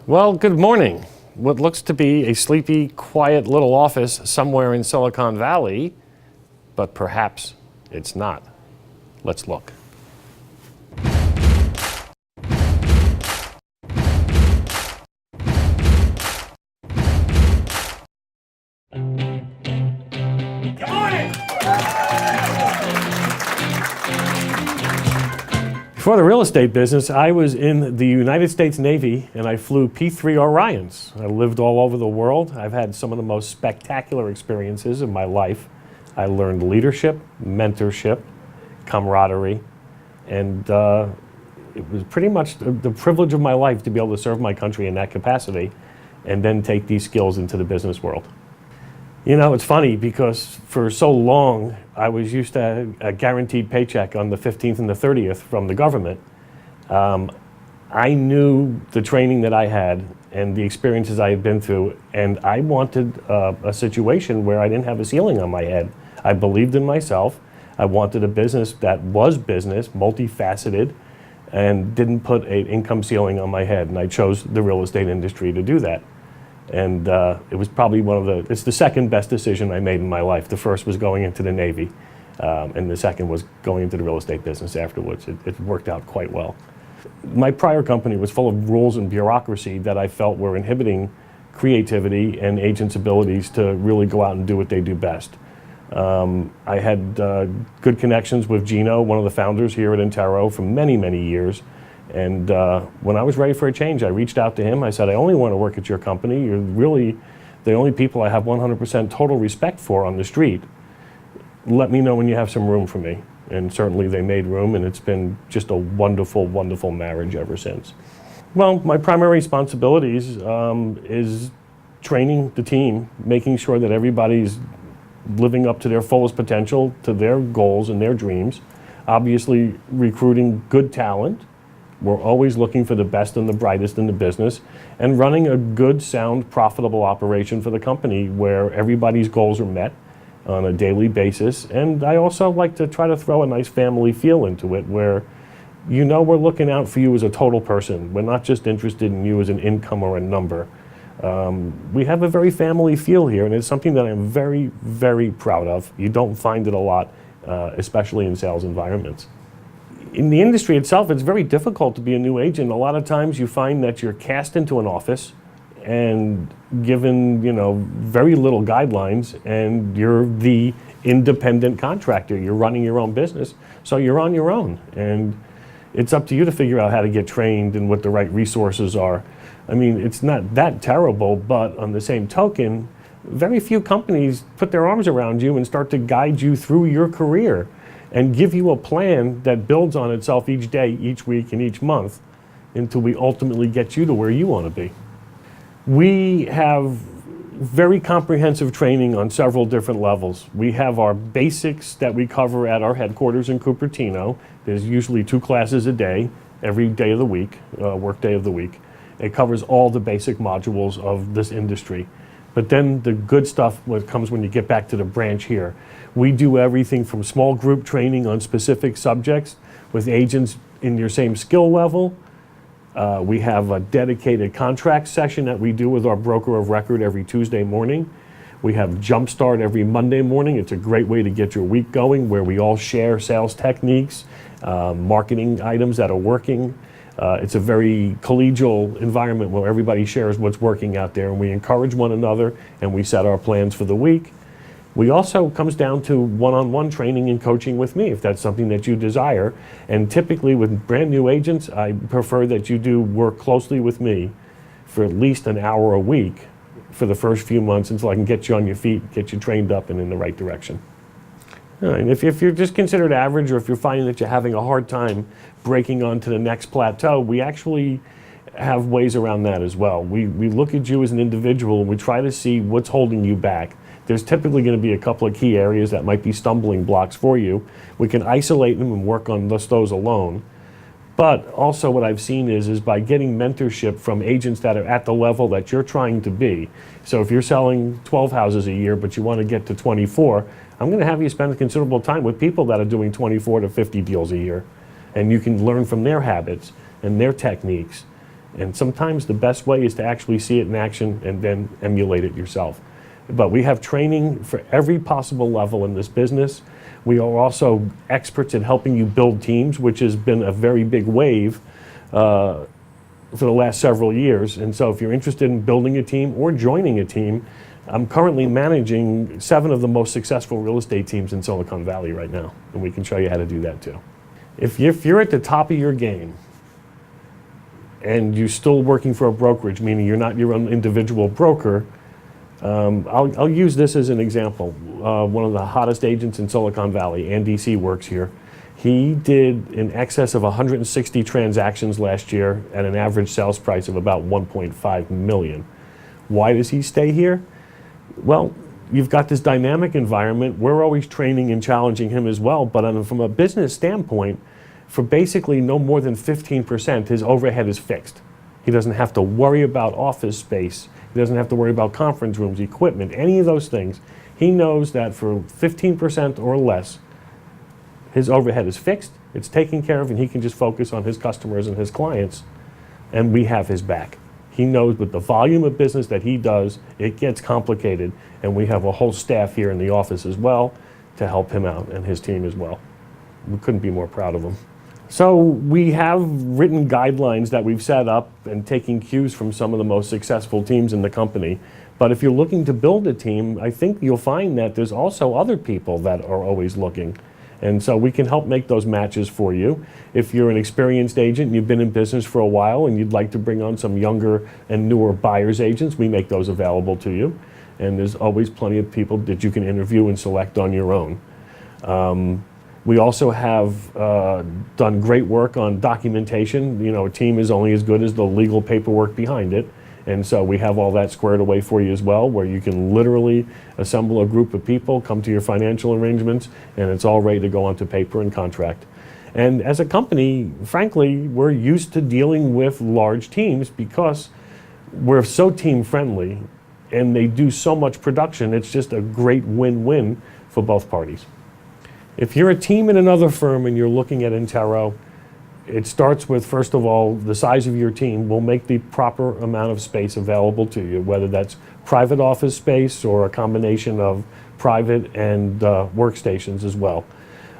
Well, good morning. What looks to be a sleepy, quiet little office somewhere in Silicon Valley, but perhaps it's not. Let's look. Before the real estate business, I was in the United States Navy and I flew P-3 Orions. I lived all over the world. I've had some of the most spectacular experiences in my life. I learned leadership, mentorship, camaraderie, and it was pretty much the privilege of my life to be able to serve my country in that capacity and then take these skills into the business world. You know, it's funny because for so long I was used to a guaranteed paycheck on the 15th and the 30th from the government. I knew the training that I had and the experiences I had been through, and I wanted a situation where I didn't have a ceiling on my head. I believed in myself. I wanted a business that was business, multifaceted, and didn't put an income ceiling on my head, and I chose the real estate industry to do that. And it was probably it's the second best decision I made in my life. The first was going into the Navy, and the second was going into the real estate business afterwards. It worked out quite well. My prior company was full of rules and bureaucracy that I felt were inhibiting creativity and agents' abilities to really go out and do what they do best. I had good connections with Gino, one of the founders here at Intero, for many, many years. And when I was ready for a change, I reached out to him. I said, I only want to work at your company. You're really the only people I have 100% total respect for on the street. Let me know when you have some room for me. And certainly they made room, and it's been just a wonderful, wonderful marriage ever since. Well, my primary responsibilities is training the team, making sure that everybody's living up to their fullest potential, to their goals and their dreams. Obviously, recruiting good talent. We're always looking for the best and the brightest in the business, and running a good, sound, profitable operation for the company where everybody's goals are met on a daily basis. And I also like to try to throw a nice family feel into it where, you know, we're looking out for you as a total person. We're not just interested in you as an income or a number. We have a very family feel here, and it's something that I'm very, very proud of. You don't find it a lot, especially in sales environments. In the industry itself, it's very difficult to be a new agent. A lot of times you find that you're cast into an office and given, you know, very little guidelines, and you're the independent contractor. You're running your own business, so you're on your own. And it's up to you to figure out how to get trained and what the right resources are. I mean, it's not that terrible, but on the same token, very few companies put their arms around you and start to guide you through your career and give you a plan that builds on itself each day, each week, and each month until we ultimately get you to where you want to be. We have very comprehensive training on several different levels. We have our basics that we cover at our headquarters in Cupertino. There's usually 2 classes a day, every day of the week, work day of the week. It covers all the basic modules of this industry. But then the good stuff comes when you get back to the branch here. We do everything from small group training on specific subjects with agents in your same skill level. We have a dedicated contract session that we do with our broker of record every Tuesday morning. We have Jumpstart every Monday morning. It's a great way to get your week going, where we all share sales techniques, marketing items that are working. It's a very collegial environment where everybody shares what's working out there, and we encourage one another, and we set our plans for the week. We also comes down to one-on-one training and coaching with me, if that's something that you desire. And typically with brand new agents, I prefer that you do work closely with me for at least an hour a week for the first few months until I can get you on your feet, get you trained up and in the right direction. And if you're just considered average, or if you're finding that you're having a hard time breaking onto the next plateau, we actually have ways around that as well. We look at you as an individual, and we try to see what's holding you back. There's typically going to be a couple of key areas that might be stumbling blocks for you. We can isolate them and work on those alone. But also what I've seen is by getting mentorship from agents that are at the level that you're trying to be. So if you're selling 12 houses a year, but you want to get to 24, I'm going to have you spend considerable time with people that are doing 24 to 50 deals a year. And you can learn from their habits and their techniques And sometimes the best way is to actually see it in action and then emulate it yourself. But we have training for every possible level in this business. We are also experts at helping you build teams, which has been a very big wave for the last several years. And so if you're interested in building a team or joining a team, I'm currently managing 7 of the most successful real estate teams in Silicon Valley right now, and we can show you how to do that too. If you're at the top of your game and you're still working for a brokerage, meaning you're not your own individual broker, I'll use this as an example. One of the hottest agents in Silicon Valley, Andy C, works here. He did in excess of 160 transactions last year at an average sales price of about 1.5 million. Why does he stay here? Well, you've got this dynamic environment. We're always training and challenging him as well, but from a business standpoint, for basically no more than 15%, his overhead is fixed. He doesn't have to worry about office space. He doesn't have to worry about conference rooms, equipment, any of those things. He knows that for 15% or less, his overhead is fixed, it's taken care of, and he can just focus on his customers and his clients, and we have his back. He knows with the volume of business that he does, it gets complicated, and we have a whole staff here in the office as well to help him out, and his team as well. We couldn't be more proud of him. So we have written guidelines that we've set up and taking cues from some of the most successful teams in the company. But if you're looking to build a team, I think you'll find that there's also other people that are always looking. And so we can help make those matches for you. If you're an experienced agent and you've been in business for a while and you'd like to bring on some younger and newer buyer's agents, we make those available to you. And there's always plenty of people that you can interview and select on your own. We also have done great work on documentation. You know, a team is only as good as the legal paperwork behind it. And so we have all that squared away for you as well, where you can literally assemble a group of people, come to your financial arrangements, and it's all ready to go onto paper and contract. And as a company, frankly, we're used to dealing with large teams because we're so team friendly and they do so much production. It's just a great win-win for both parties. If you're a team in another firm and you're looking at Intero, it starts with, first of all, the size of your team will make the proper amount of space available to you, whether that's private office space or a combination of private and workstations as well.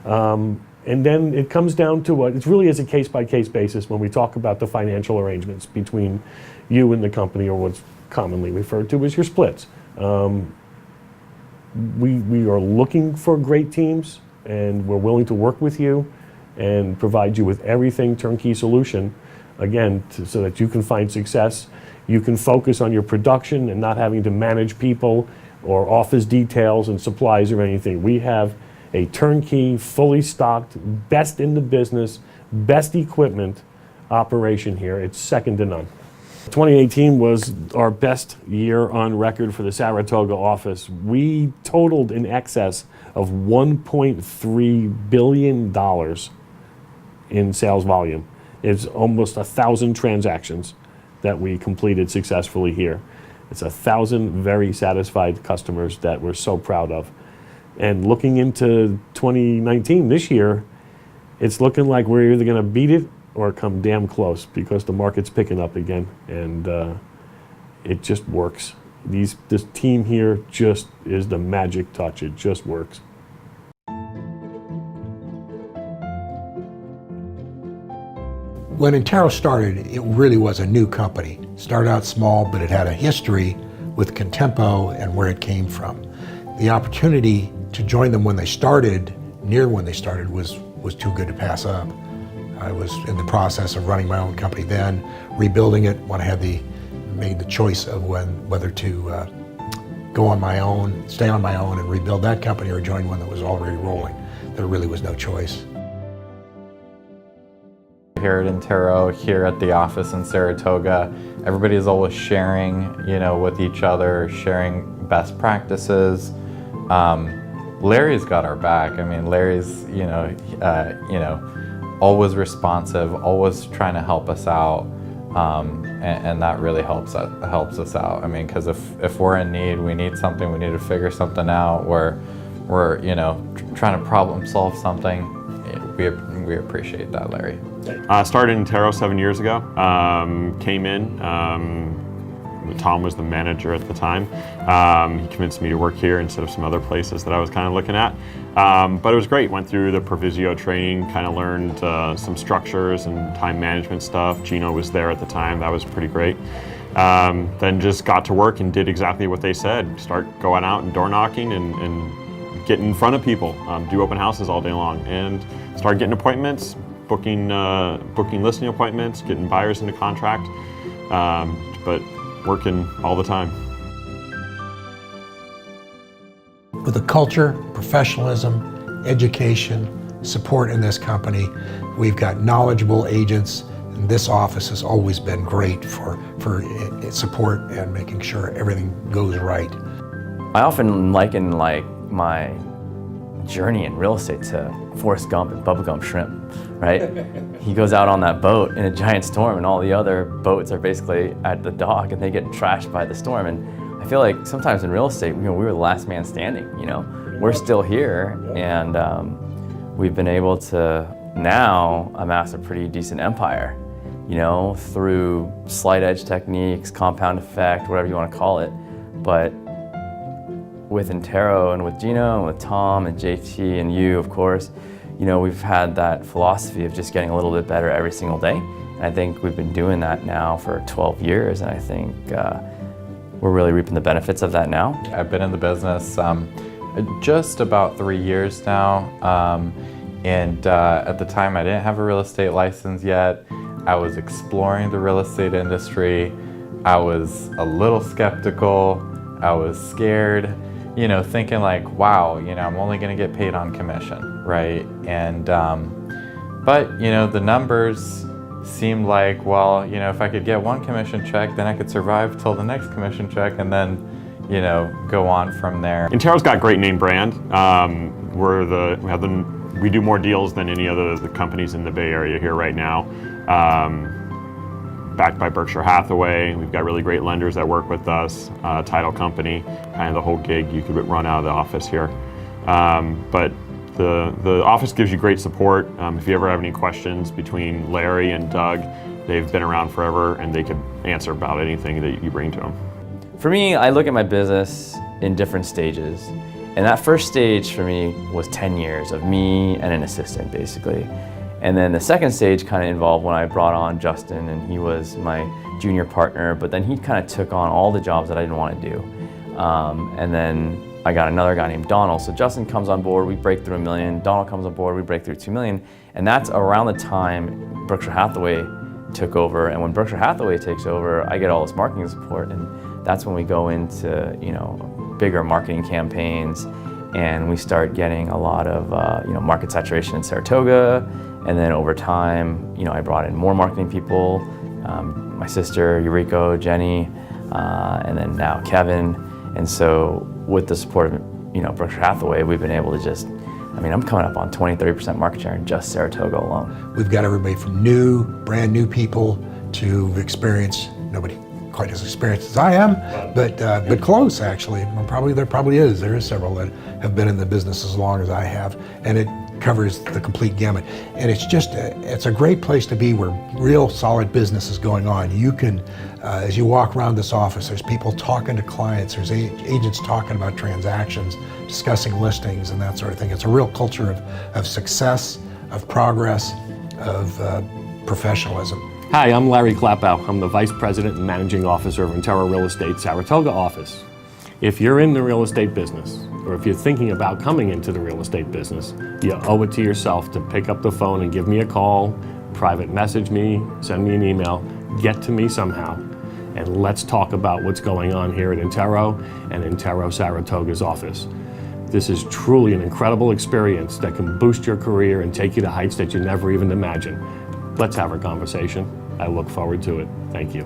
And then it comes down to it really is a case-by-case basis when we talk about the financial arrangements between you and the company, or what's commonly referred to as your splits. We are looking for great teams, and we're willing to work with you and provide you with everything turnkey solution, again, so that you can find success. You can focus on your production and not having to manage people or office details and supplies or anything. We have a turnkey, fully stocked, best in the business, best equipment operation here. It's second to none. 2018 was our best year on record for the Saratoga office. We totaled in excess of $1.3 billion in sales volume. It's almost 1,000 transactions that we completed successfully here. It's 1,000 very satisfied customers that we're so proud of. And looking into 2019, this year, it's looking like we're either going to beat it or come damn close, because the market's picking up again, and it just works. This team here just is the magic touch. It just works. When Intero started, it really was a new company. Started out small, but it had a history with Contempo and where it came from. The opportunity to join them when they started, near when they started, was too good to pass up. I was in the process of running my own company then, rebuilding it when I made the choice of whether to go on my own, stay on my own and rebuild that company, or join one that was already rolling. There really was no choice. Here at Intero, here at the office in Saratoga, everybody is always sharing, with each other, sharing best practices. Larry's got our back. I mean, Larry's, always responsive, always trying to help us out, and that really helps us out. I mean, because if we're in need, we need something, we need to figure something out, we're trying to problem solve something, we We appreciate that, Larry. Started in Intero 7 years ago. Came in. Tom was the manager at the time. He convinced me to work here instead of some other places that I was kind of looking at. But it was great. Went through the Provisio training, kind of learned some structures and time management stuff. Gino was there at the time. That was pretty great. Then just got to work and did exactly what they said. Start going out and door knocking and get in front of people. Do open houses all day long and start getting appointments, booking listing appointments, getting buyers into contract. But working all the time. With the culture, professionalism, education, support in this company, we've got knowledgeable agents, and this office has always been great for support and making sure everything goes right. I often liken my journey in real estate to Forrest Gump and Bubba Gump Shrimp, right? He goes out on that boat in a giant storm and all the other boats are basically at the dock and they get trashed by the storm. And I feel like sometimes in real estate, we were the last man standing, We're still here and we've been able to now amass a pretty decent empire, through slight edge techniques, compound effect, whatever you want to call it. But with Intero and with Gino and with Tom and JT and you, of course, we've had that philosophy of just getting a little bit better every single day. And I think we've been doing that now for 12 years, and I think we're really reaping the benefits of that now. I've been in the business just about 3 years now, and at the time I didn't have a real estate license yet. I was exploring the real estate industry. I was a little skeptical. I was scared. Thinking like, wow, I'm only going to get paid on commission, right? And, but, the numbers seemed like, well, if I could get one commission check, then I could survive till the next commission check and then, go on from there. Intero's got great name brand. We do more deals than any other of the companies in the Bay Area here right now. Backed by Berkshire Hathaway. We've got really great lenders that work with us, title company, kind of the whole gig you could run out of the office here. But the office gives you great support. If you ever have any questions between Larry and Doug, they've been around forever and they could answer about anything that you bring to them. For me, I look at my business in different stages. And that first stage for me was 10 years of me and an assistant, basically. And then the second stage kind of involved when I brought on Justin, and he was my junior partner, but then he kind of took on all the jobs that I didn't want to do. And then I got another guy named Donald. So Justin comes on board, we break through $1 million. Donald comes on board, we break through $2 million. And that's around the time Berkshire Hathaway took over. And when Berkshire Hathaway takes over, I get all this marketing support. And that's when we go into, bigger marketing campaigns. And we start getting a lot of market saturation in Saratoga. And then over time, I brought in more marketing people, my sister, Eureka, Jenny, and then now Kevin. And so with the support of Berkshire Hathaway, we've been able to I'm coming up on 20-30% market share in just Saratoga alone. We've got everybody from brand new people to experienced, nobody quite as experienced as I am, but close actually. There probably is several that have been in the business as long as I have, and it covers the complete gamut. And it's a great place to be where real solid business is going on. You can, as you walk around this office, there's people talking to clients, there's agents talking about transactions, discussing listings and that sort of thing. It's a real culture of success, of progress, of professionalism. Hi, I'm Larry Klapow. I'm the Vice President and Managing Officer of Intero Real Estate Saratoga office. If you're in the real estate business, or if you're thinking about coming into the real estate business, you owe it to yourself to pick up the phone and give me a call, private message me, send me an email, get to me somehow, and let's talk about what's going on here at Intero and Intero Saratoga's office. This is truly an incredible experience that can boost your career and take you to heights that you never even imagined. Let's have a conversation. I look forward to it. Thank you.